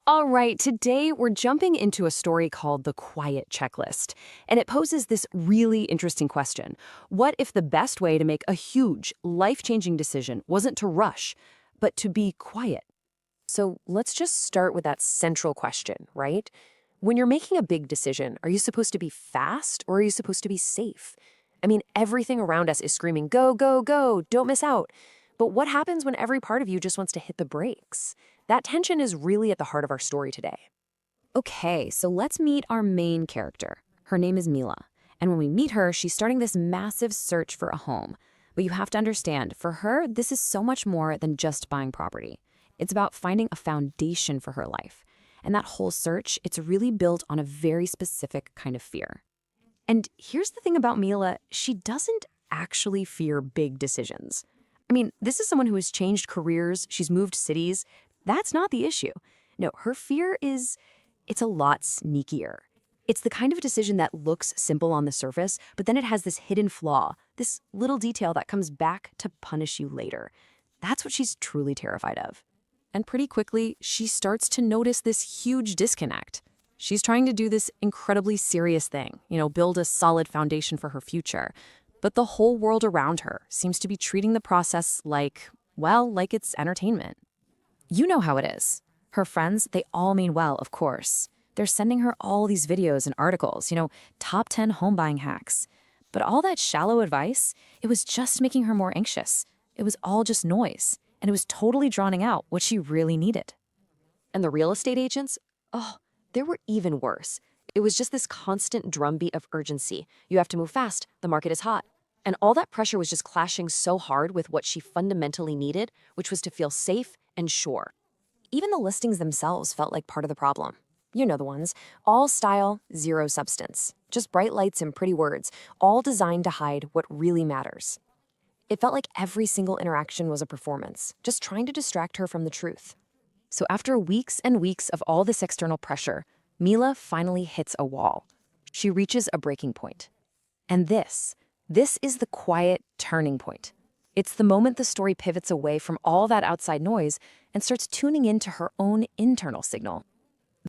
All right, today we're jumping into a story called The Quiet Checklist, and it poses this really interesting question. What if the best way to make a huge, life-changing decision wasn't to rush, but to be quiet? So let's just start with that central question, right? When you're making a big decision, are you supposed to be fast or are you supposed to be safe? I mean, everything around us is screaming, go, go, go, don't miss out. But what happens when every part of you just wants to hit the brakes? That tension is really at the heart of our story today. Okay, so let's meet our main character. Her name is Mila, and when we meet her, she's starting this massive search for a home. But you have to understand, for her, this is so much more than just buying property. It's about finding a foundation for her life. And that whole search, it's really built on a very specific kind of fear. And here's the thing about Mila, she doesn't actually fear big decisions. I mean, this is someone who has changed careers, she's moved cities. That's not the issue. No, her fear is, it's a lot sneakier. It's the kind of decision that looks simple on the surface, but then it has this hidden flaw, this little detail that comes back to punish you later. That's what she's truly terrified of. And pretty quickly, she starts to notice this huge disconnect. She's trying to do this incredibly serious thing, build a solid foundation for her future. But the whole world around her seems to be treating the process like, well, like it's entertainment. You know how it is. Her friends, they all mean well, of course. They're sending her all these videos and articles, top 10 home buying hacks. But all that shallow advice, it was just making her more anxious. It was all just noise, and it was totally drowning out what she really needed. And the real estate agents, oh, they were even worse. It was just this constant drumbeat of urgency. You have to move fast. The market is hot. And all that pressure was just clashing so hard with what she fundamentally needed, which was to feel safe and sure. Even the listings themselves felt like part of the problem. You know the ones. All style, zero substance. Just bright lights and pretty words, all designed to hide what really matters. It felt like every single interaction was a performance, just trying to distract her from the truth. So after weeks and weeks of all this external pressure, Mila finally hits a wall. She reaches a breaking point. And this is the quiet turning point. It's the moment the story pivots away from all that outside noise and starts tuning into her own internal signal.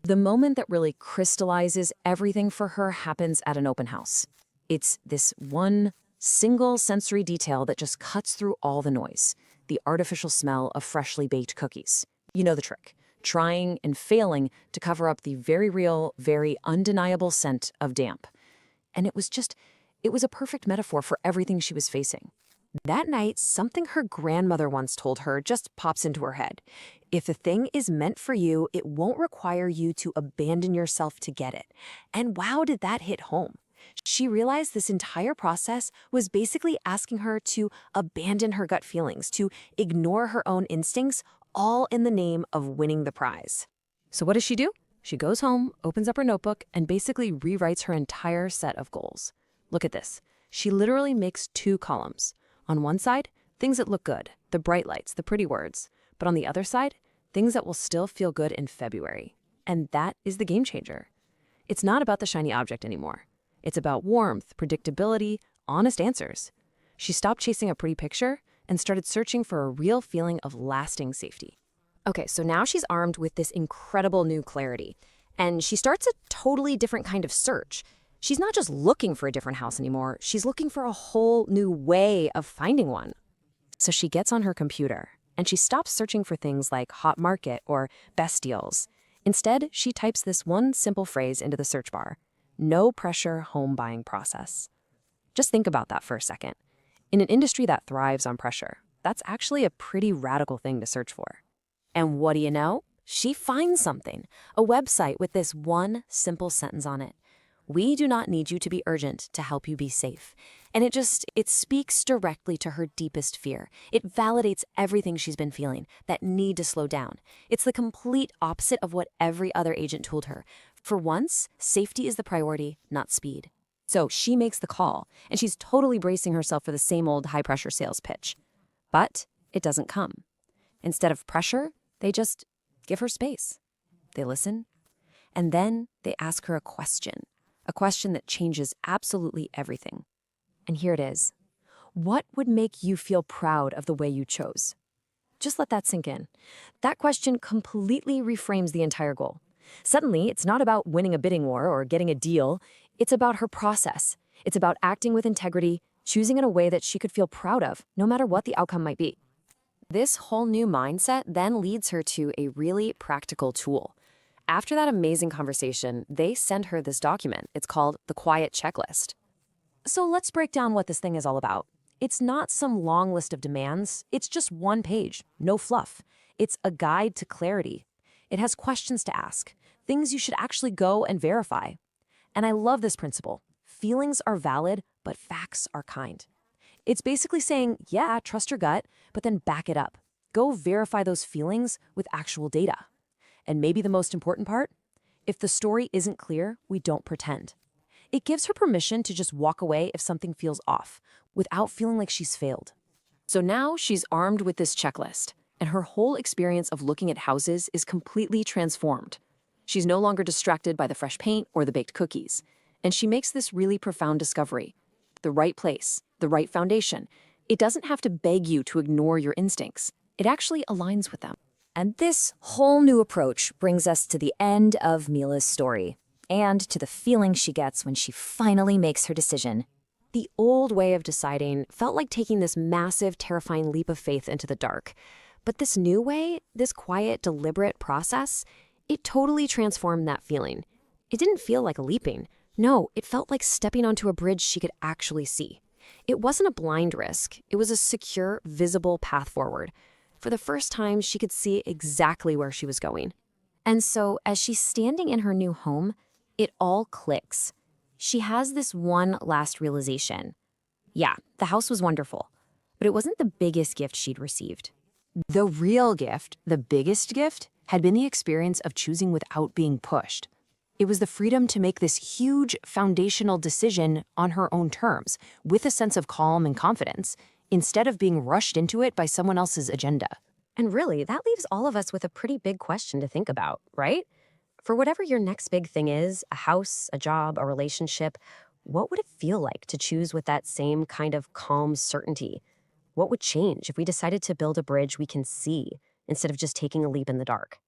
The moment that really crystallizes everything for her happens at an open house. It's this one single sensory detail that just cuts through all the noise, the artificial smell of freshly baked cookies. You know the trick, trying and failing to cover up the very real, very undeniable scent of damp. And it was a perfect metaphor for everything she was facing. That night, something her grandmother once told her just pops into her head. If the thing is meant for you, it won't require you to abandon yourself to get it. And wow, did that hit home. She realized this entire process was basically asking her to abandon her gut feelings, to ignore her own instincts, all in the name of winning the prize. So what does she do? She goes home, opens up her notebook, and basically rewrites her entire set of goals. Look at this. She literally makes two columns. On one side, things that look good, the bright lights, the pretty words. But on the other side, things that will still feel good in February. And that is the game changer. It's not about the shiny object anymore. It's about warmth, predictability, honest answers. She stopped chasing a pretty picture and started searching for a real feeling of lasting safety. Okay, so now she's armed with this incredible new clarity. And she starts a totally different kind of search. She's not just looking for a different house anymore, she's looking for a whole new way of finding one. So she gets on her computer, and she stops searching for things like hot market or best deals. Instead, she types this one simple phrase into the search bar: no pressure home buying process. Just think about that for a second. In an industry that thrives on pressure, that's actually a pretty radical thing to search for. And what do you know? She finds something, a website with this one simple sentence on it. We do not need you to be urgent to help you be safe. And it speaks directly to her deepest fear. It validates everything she's been feeling, that need to slow down. It's the complete opposite of what every other agent told her. For once, safety is the priority, not speed. So she makes the call, and she's totally bracing herself for the same old high-pressure sales pitch. But it doesn't come. Instead of pressure, they just give her space. They listen, and then they ask her a question that changes absolutely everything. And here it is. What would make you feel proud of the way you chose? Just let that sink in. That question completely reframes the entire goal. Suddenly, it's not about winning a bidding war or getting a deal. It's about her process. It's about acting with integrity, choosing in a way that she could feel proud of, no matter what the outcome might be. This whole new mindset then leads her to a really practical tool. After that amazing conversation, they send her this document. It's called the Quiet Checklist. So let's break down what this thing is all about. It's not some long list of demands, it's just one page, no fluff. It's a guide to clarity. It has questions to ask, things you should actually go and verify. And I love this principle. Feelings are valid, but facts are kind. It's basically saying, yeah, trust your gut, but then back it up. Go verify those feelings with actual data. And maybe the most important part? If the story isn't clear, we don't pretend. It gives her permission to just walk away if something feels off, without feeling like she's failed. So now she's armed with this checklist, and her whole experience of looking at houses is completely transformed. She's no longer distracted by the fresh paint or the baked cookies, and she makes this really profound discovery. The right place, the right foundation. It doesn't have to beg you to ignore your instincts. It actually aligns with them. And this whole new approach brings us to the end of Mila's story, and to the feeling she gets when she finally makes her decision. The old way of deciding felt like taking this massive, terrifying leap of faith into the dark. But this new way, this quiet, deliberate process, it totally transformed that feeling. It didn't feel like a leaping. No, it felt like stepping onto a bridge she could actually see. It wasn't a blind risk. It was a secure, visible path forward. For the first time, she could see exactly where she was going. And so, as she's standing in her new home, it all clicks. She has this one last realization. Yeah, the house was wonderful, but it wasn't the biggest gift she'd received. The real gift, the biggest gift, had been the experience of choosing without being pushed. It was the freedom to make this huge foundational decision on her own terms, with a sense of calm and confidence, instead of being rushed into it by someone else's agenda. And really, that leaves all of us with a pretty big question to think about, right? For whatever your next big thing is, a house, a job, a relationship, what would it feel like to choose with that same kind of calm certainty? What would change if we decided to build a bridge we can see instead of just taking a leap in the dark?